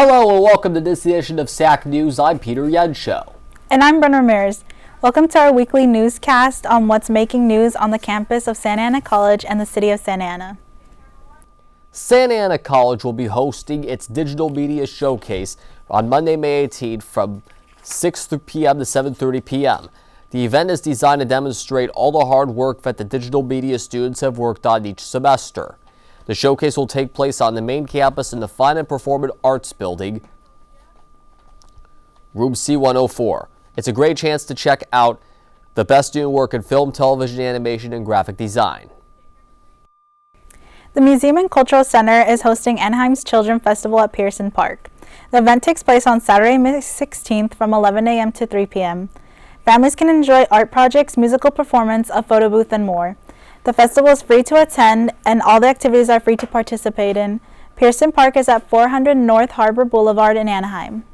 Hello and welcome to this edition of SAC News. I'm Peter Yensco. And I'm Brenda Ramirez. Welcome to our weekly newscast on what's making news on the campus of Santa Ana College and the city of Santa Ana. Santa Ana College will be hosting its Digital Media Showcase on Monday, May 18th from 6 p.m. to 7:30 p.m. The event is designed to demonstrate all the hard work that the digital media students have worked on each semester. The showcase will take place on the main campus in the Fine and Performing Arts Building, room C104. It's a great chance to check out the best doing work in film, television, animation, and graphic design. The Museum and Cultural Center is hosting Anaheim's Children Festival at Pearson Park. The event takes place on Saturday, May 16th from 11 a.m. to 3 p.m. Families can enjoy art projects, musical performance, a photo booth, and more. The festival is free to attend, and all the activities are free to participate in. Pearson Park is at 400 North Harbor Boulevard in Anaheim.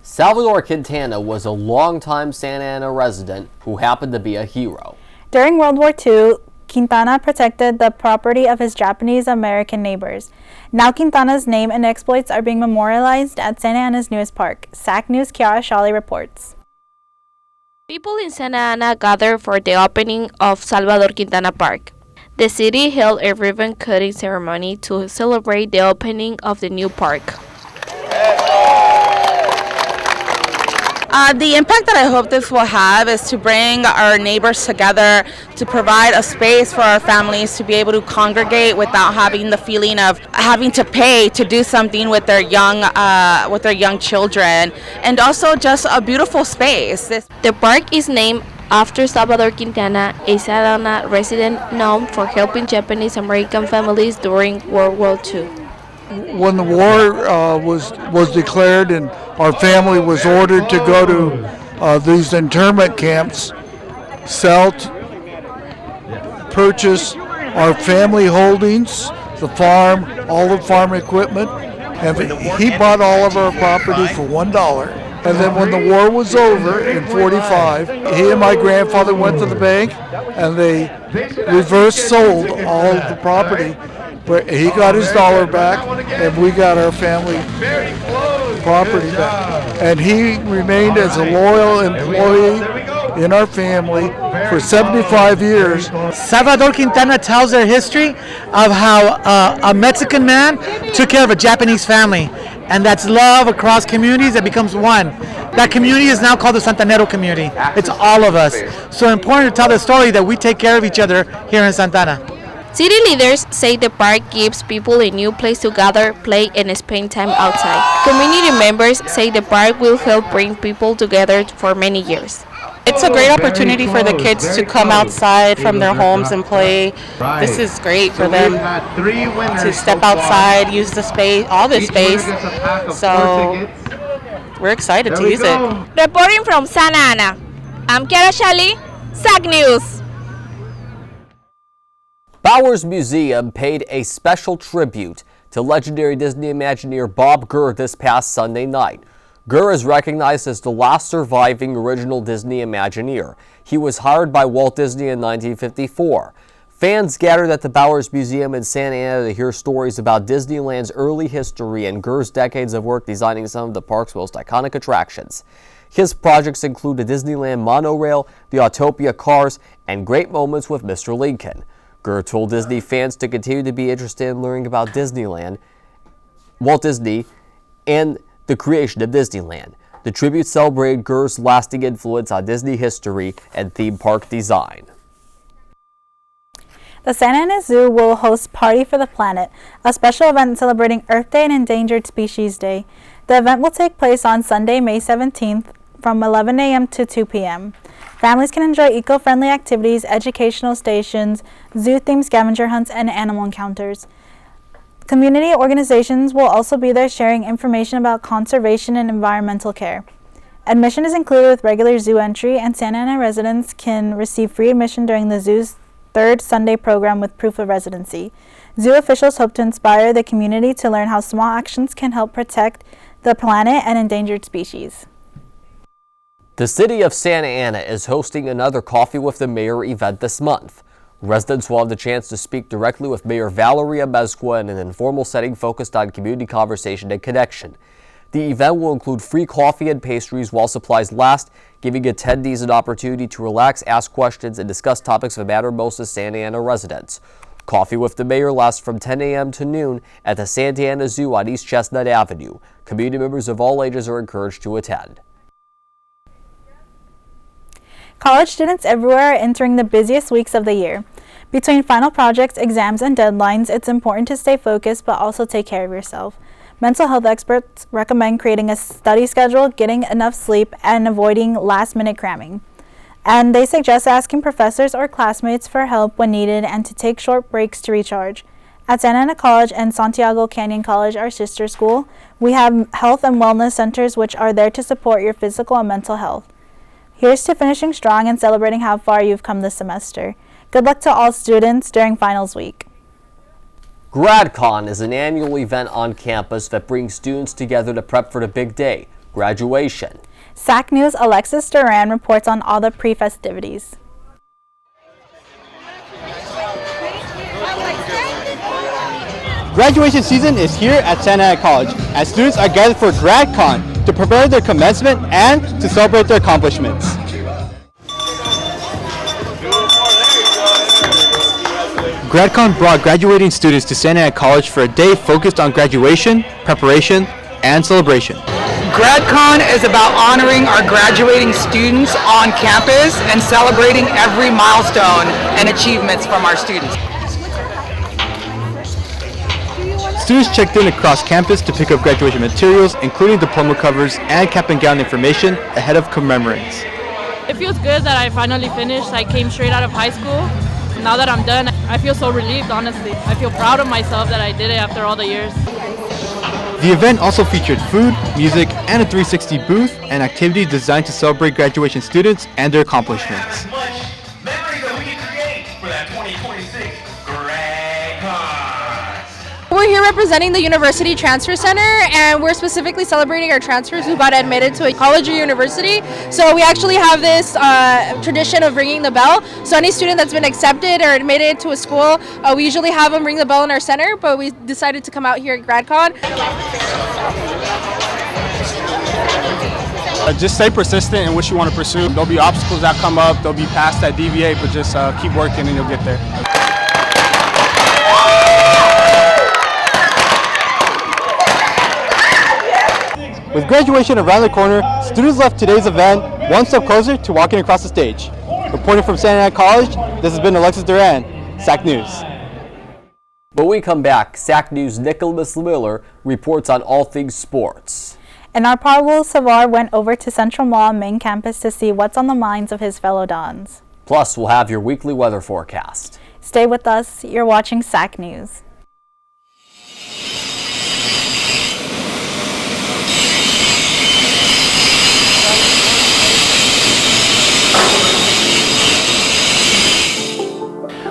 Salvador Quintana was a longtime Santa Ana resident who happened to be a hero. During World War II, Quintana protected the property of his Japanese-American neighbors. Now Quintana's name and exploits are being memorialized at Santa Ana's newest park. SAC News' Kiara Shawley reports. People in Santa Ana gathered for the opening of Salvador Quintana Park. The city held a ribbon-cutting ceremony to celebrate the opening of the new park. The impact that I hope this will have is to bring our neighbors together, to provide a space for our families to be able to congregate without having the feeling of having to pay to do something with their young children, and also just a beautiful space. The park is named after Salvador Quintana, a Santa Ana resident known for helping Japanese American families during World War II. When the war was declared and our family was ordered to go to these internment camps, sell, purchase our family holdings, the farm, all the farm equipment, and he bought all of our property for $1. And then when the war was over in '45, he and my grandfather went to the bank and they reverse sold all of the property. But he got his dollar back, and we got our family property back. And he remained as a loyal employee in our family for 75 years. Salvador Quintana tells their history of how a Mexican man took care of a Japanese family. And that's love across communities that becomes one. That community is now called the Santanero community. It's all of us. So important to tell the story that we take care of each other here in Santa Ana. City leaders say the park gives people a new place to gather, play, and spend time outside. Community members say the park will help bring people together for many years. It's a great opportunity for the kids to come outside from their homes and play. This is great for them to step outside, use the space, all this space. So we're excited to use it. Reporting from Santa Ana, I'm Kiara Shawley, SAC News. Bowers Museum paid a special tribute to legendary Disney Imagineer Bob Gurr this past Sunday night. Gurr is recognized as the last surviving original Disney Imagineer. He was hired by Walt Disney in 1954. Fans gathered at the Bowers Museum in Santa Ana to hear stories about Disneyland's early history and Gurr's decades of work designing some of the park's most iconic attractions. His projects include the Disneyland monorail, the Autopia cars, and great moments with Mr. Lincoln. Gurr told Disney fans to continue to be interested in learning about Disneyland, Walt Disney, and the creation of Disneyland. The tribute celebrated Gurr's lasting influence on Disney history and theme park design. The Santa Ana Zoo will host Party for the Planet, a special event celebrating Earth Day and Endangered Species Day. The event will take place on Sunday, May 17th from 11 a.m. to 2 p.m. Families can enjoy eco-friendly activities, educational stations, zoo-themed scavenger hunts, and animal encounters. Community organizations will also be there sharing information about conservation and environmental care. Admission is included with regular zoo entry, and Santa Ana residents can receive free admission during the zoo's third Sunday program with proof of residency. Zoo officials hope to inspire the community to learn how small actions can help protect the planet and endangered species. The city of Santa Ana is hosting another Coffee with the Mayor event this month. Residents will have the chance to speak directly with Mayor Valeria Mezcua in an informal setting focused on community conversation and connection. The event will include free coffee and pastries while supplies last, giving attendees an opportunity to relax, ask questions, and discuss topics that matter most to Santa Ana residents. Coffee with the mayor lasts from 10 a.m. to noon at the Santa Ana Zoo on East Chestnut Avenue. Community members of all ages are encouraged to attend. College students everywhere are entering the busiest weeks of the year. Between final projects, exams, and deadlines, it's important to stay focused but also take care of yourself. Mental health experts recommend creating a study schedule, getting enough sleep, and avoiding last-minute cramming. And they suggest asking professors or classmates for help when needed and to take short breaks to recharge. At Santa Ana College and Santiago Canyon College, our sister school, we have health and wellness centers which are there to support your physical and mental health. Here's to finishing strong and celebrating how far you've come this semester. Good luck to all students during finals week. GradCon is an annual event on campus that brings students together to prep for the big day, graduation. SAC News' Alexis Duran reports on all the pre-festivities. Graduation season is here at Santa Ana College, as students are gathered for GradCon to prepare their commencement and to celebrate their accomplishments. GradCon brought graduating students to Santa Ana College for a day focused on graduation, preparation, and celebration. GradCon is about honoring our graduating students on campus and celebrating every milestone and achievements from our students. Students checked in across campus to pick up graduation materials, including diploma covers and cap and gown information ahead of commemorates. It feels good that I finally finished. I came straight out of high school. Now that I'm done, I feel so relieved, honestly. I feel proud of myself that I did it after all the years. The event also featured food, music, and a 360 booth and activities designed to celebrate graduation students and their accomplishments. Memories that we can create for that 2026 GradCon. We're here representing the University Transfer Center, and we're specifically celebrating our transfers who got admitted to a college or university. So we actually have this tradition of ringing the bell. So any student that's been accepted or admitted to a school, we usually have them ring the bell in our center, but we decided to come out here at GradCon. Just stay persistent in what you want to pursue. There'll be obstacles that come up, there'll be paths that deviate, but just keep working and you'll get there. With graduation around the corner, students left today's event one step closer to walking across the stage. Reporting from Santa Ana College, this has been Alexis Duran, SAC News. When we come back, SAC News' Nicholas Miller reports on all things sports. And our Pablo Savar went over to Central Mall main campus to see what's on the minds of his fellow Dons. Plus, we'll have your weekly weather forecast. Stay with us. You're watching SAC News.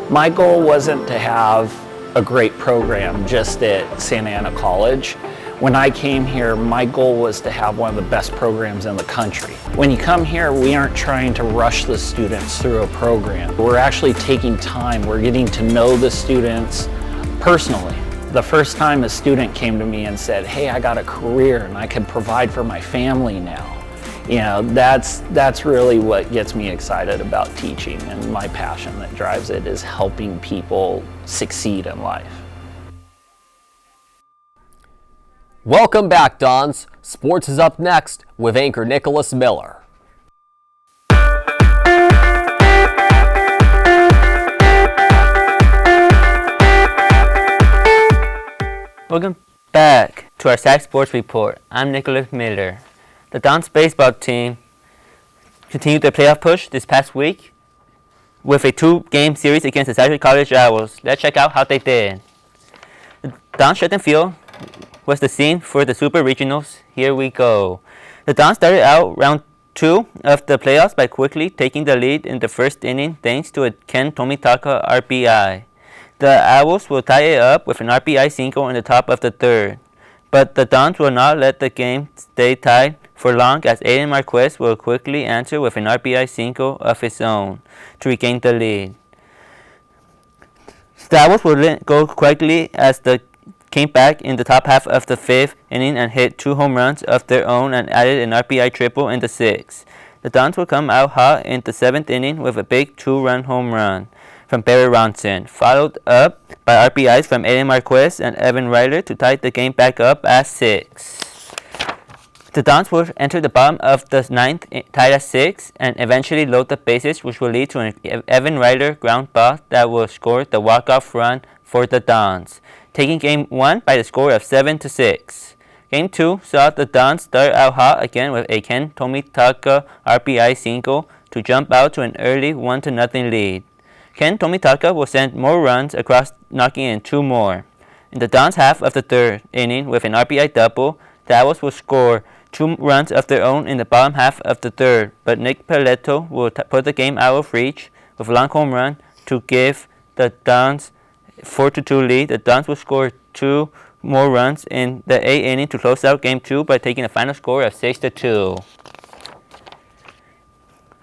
My goal wasn't to have a great program just at Santa Ana College. When I came here, my goal was to have one of the best programs in the country. When you come here, we aren't trying to rush the students through a program. We're actually taking time. We're getting to know the students personally. The first time a student came to me and said, "Hey, I got a career and I can provide for my family now." You know, that's really what gets me excited about teaching, and my passion that drives it is helping people succeed in life. Welcome back, Dons. Sports is up next with anchor Nicholas Miller. Welcome back to our SAC Sports Report. I'm Nicholas Miller. The Dons baseball team continued their playoff push this past week with a 2-game series against the Saginaw College Owls. Let's check out how they did. The Dons track and field was the scene for the Super Regionals. Here we go. The Dons started out round 2 of the playoffs by quickly taking the lead in the first inning thanks to a Ken Tomitaka RBI. The Owls will tie it up with an RBI single in the top of the third, but the Dons will not let the game stay tied for long, as Aiden Marquez will quickly answer with an RBI single of his own to regain the lead. Devils would go quickly as they came back in the top half of the 5th inning and hit 2 home runs of their own and added an RBI triple in the 6th. The Dons would come out hot in the 7th inning with a big 2-run home run from Barry Ronson, followed up by RBIs from Aiden Marquez and Evan Ryder to tie the game back up at 6. The Dons would enter the bottom of the 9th tied at 6 and eventually load the bases, which will lead to an Evan Ryder ground ball that will score the walk-off run for the Dons, taking Game 1 by the score of 7-6. Game 2 saw the Dons start out hot again with a Ken Tomitaka RBI single to jump out to an early 1-0 lead. Ken Tomitaka will send more runs across, knocking in 2 more. In the Dons' half of the 3rd inning with an RBI double, the Owls will score 2 runs of their own in the bottom half of the 3rd, but Nick Paletto will put the game out of reach with a long home run to give the Dons 4-2 lead. The Dons will score 2 more runs in the 8th inning to close out Game 2 by taking a final score of 6-2.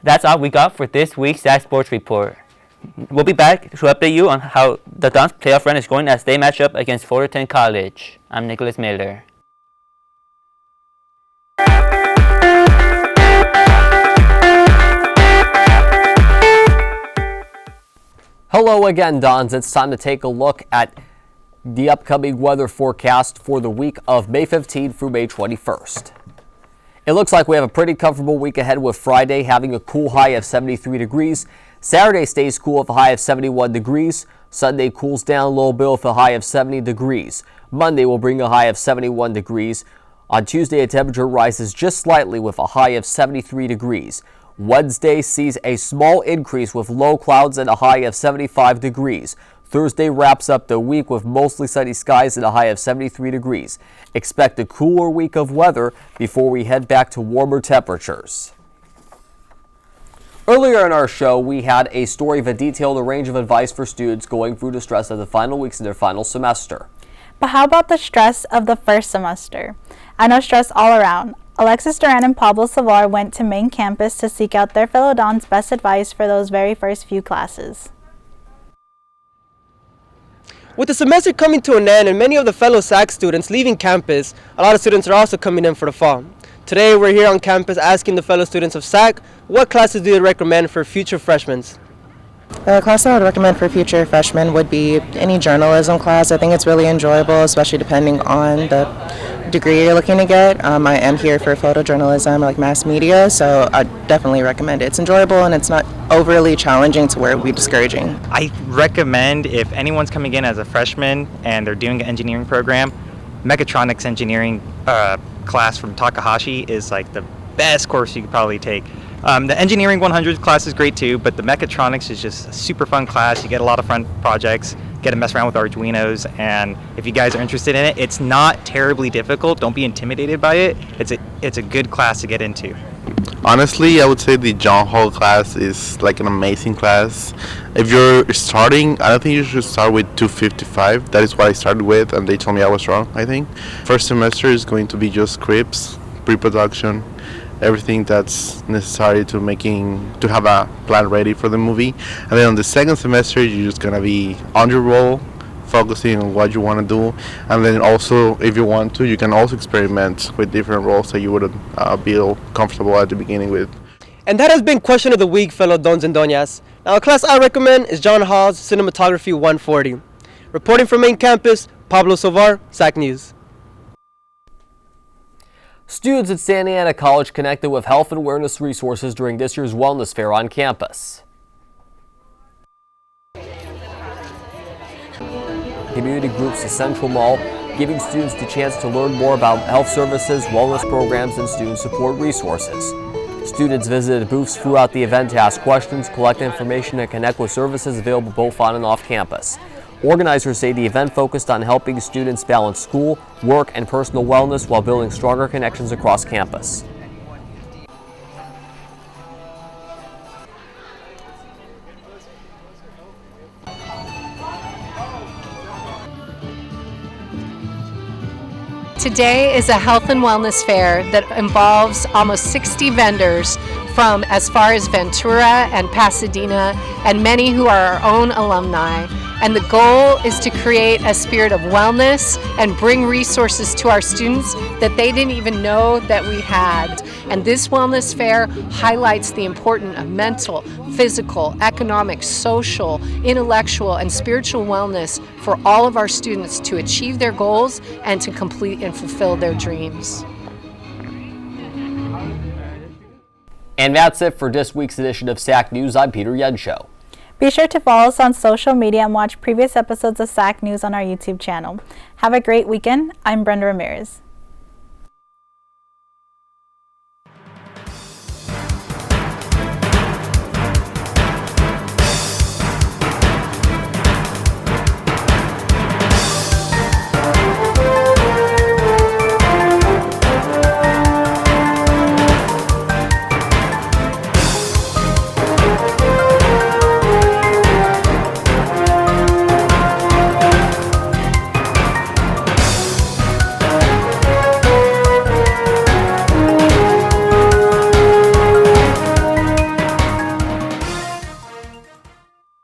That's all we got for this week's SAC Sports Report. We'll be back to update you on how the Dons playoff run is going as they match up against Fullerton College. I'm Nicholas Miller. Hello again, Dons. It's time to take a look at the upcoming weather forecast for the week of May 15th through May 21st. It looks like we have a pretty comfortable week ahead, with Friday having a cool high of 73 degrees. Saturday stays cool with a high of 71 degrees. Sunday cools down a little bit with a high of 70 degrees. Monday will bring a high of 71 degrees. On Tuesday, a temperature rises just slightly with a high of 73 degrees. Wednesday sees a small increase with low clouds and a high of 75 degrees. Thursday wraps up the week with mostly sunny skies and a high of 73 degrees. Expect a cooler week of weather before we head back to warmer temperatures. Earlier in our show, we had a story that detailed a range of advice for students going through the stress of the final weeks of their final semester. But how about the stress of the first semester? I know stress all around. Alexis Duran and Pablo Savar went to main campus to seek out their fellow Dons' best advice for those very first few classes. With the semester coming to an end and many of the fellow SAC students leaving campus, a lot of students are also coming in for the fall. Today we're here on campus asking the fellow students of SAC, what classes do you recommend for future freshmen? The class I would recommend for future freshmen would be any journalism class. I think it's really enjoyable, especially depending on the degree you're looking to get. I am here for photojournalism, like mass media, so I definitely recommend it. It's enjoyable and it's not overly challenging to where it would be discouraging. I recommend, if anyone's coming in as a freshman and they're doing an engineering program, mechatronics engineering class from Takahashi is like the best course you could probably take. The Engineering 100 class is great too, but the Mechatronics is just a super fun class. You get a lot of fun projects, get to mess around with Arduinos, and if you guys are interested in it, it's not terribly difficult. Don't be intimidated by it. It's a good class to get into. Honestly, I would say the John Hall class is like an amazing class. If you're starting, I don't think you should start with 255. That is what I started with, and they told me I was wrong, I think. First semester is going to be just scripts, pre-production, everything that's necessary to have a plan ready for the movie. And then on the second semester, you're just gonna be on your role, focusing on what you want to do. And then also, if you want to, you can also experiment with different roles that you wouldn't feel comfortable at the beginning with. And that has been Question of the Week, fellow Dons and Doñas. Now, a class I recommend is John Hall's Cinematography 140. Reporting from main campus, Pablo Sovar, SAC News. Students at Santa Ana College connected with health and wellness resources during this year's wellness fair on campus. Community groups to Central Mall, giving students the chance to learn more about health services, wellness programs, and student support resources. Students visited booths throughout the event to ask questions, collect information, and connect with services available both on and off campus. Organizers say the event focused on helping students balance school, work, and personal wellness while building stronger connections across campus. Today is a health and wellness fair that involves almost 60 vendors from as far as Ventura and Pasadena, and many who are our own alumni. And the goal is to create a spirit of wellness and bring resources to our students that they didn't even know that we had. And this wellness fair highlights the importance of mental, physical, economic, social, intellectual, and spiritual wellness for all of our students to achieve their goals and to complete and fulfill their dreams. And that's it for this week's edition of SAC News. I'm Peter Yensco. Be sure to follow us on social media and watch previous episodes of SAC News on our YouTube channel. Have a great weekend. I'm Brenda Ramirez.